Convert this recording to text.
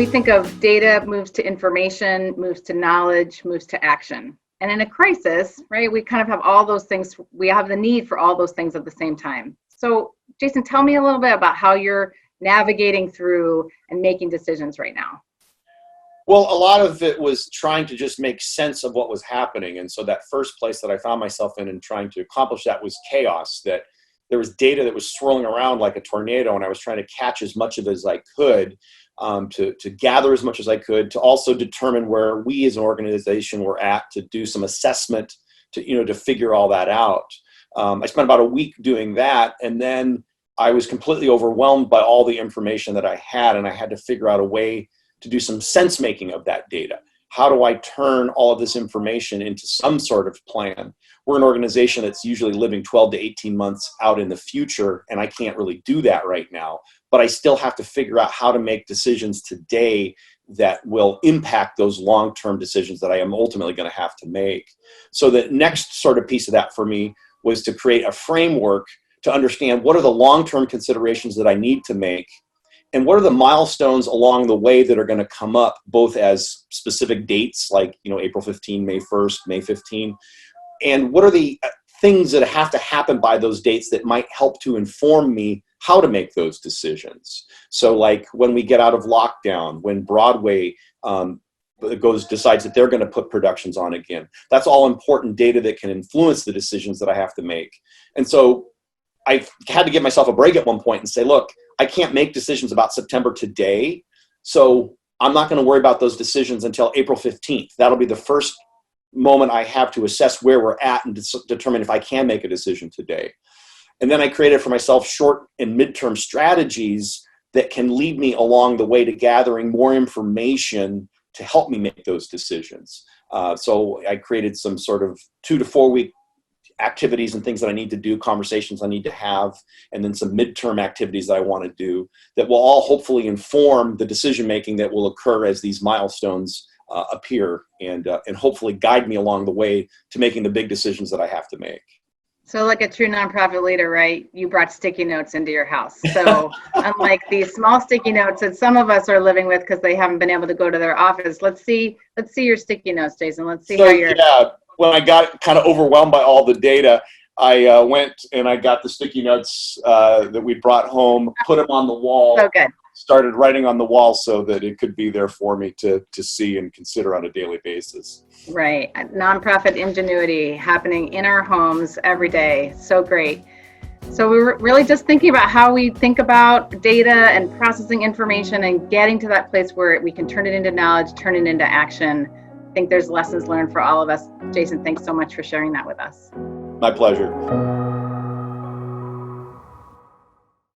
we think of data moves to information, moves to knowledge, moves to action. And in a crisis, right, we kind of have all those things. We have the need for all those things at the same time. So Jason, tell me a little bit about how you're navigating through and making decisions right now. Well, a lot of it was trying to just make sense of what was happening. And so that first place that I found myself in and trying to accomplish that was chaos, that there was data that was swirling around like a tornado, and I was trying to catch as much of it as I could, to gather as much as I could, to also determine where we as an organization were at, to do some assessment, to figure all that out. I spent about a week doing that, and then I was completely overwhelmed by all the information that I had, and I had to figure out a way to do some sense making of that data. How do I turn all of this information into some sort of plan? We're an organization that's usually living 12 to 18 months out in the future, and I can't really do that right now. But I still have to figure out how to make decisions today that will impact those long-term decisions that I am ultimately going to have to make. So the next sort of piece of that for me was to create a framework to understand what are the long-term considerations that I need to make, and what are the milestones along the way that are going to come up, both as specific dates like, April 15, May 1st, May 15, and what are the things that have to happen by those dates that might help to inform me how to make those decisions. So like when we get out of lockdown, when Broadway decides that they're going to put productions on again, that's all important data that can influence the decisions that I have to make. And so I had to give myself a break at one point and say, look, I can't make decisions about September today, so I'm not going to worry about those decisions until April 15th. That'll be the first moment I have to assess where we're at and determine if I can make a decision today. And then I created for myself short and midterm strategies that can lead me along the way to gathering more information to help me make those decisions. So I created some sort of 2 to 4 week activities and things that I need to do, conversations I need to have, and then some midterm activities that I want to do that will all hopefully inform the decision making that will occur as these milestones appear, and hopefully guide me along the way to making the big decisions that I have to make. So like a true nonprofit leader, right? You brought sticky notes into your house. So unlike these small sticky notes that some of us are living with because they haven't been able to go to their office, let's see your sticky notes, Jason. Let's see how you're. Yeah, when I got kind of overwhelmed by all the data, I went and I got the sticky notes that we brought home, put them on the wall. So good. Started writing on the wall so that it could be there for me to see and consider on a daily basis. Right. Nonprofit ingenuity happening in our homes every day. So great. So we were really just thinking about how we think about data and processing information and getting to that place where we can turn it into knowledge, turn it into action. I think there's lessons learned for all of us. Jason, thanks so much for sharing that with us. My pleasure.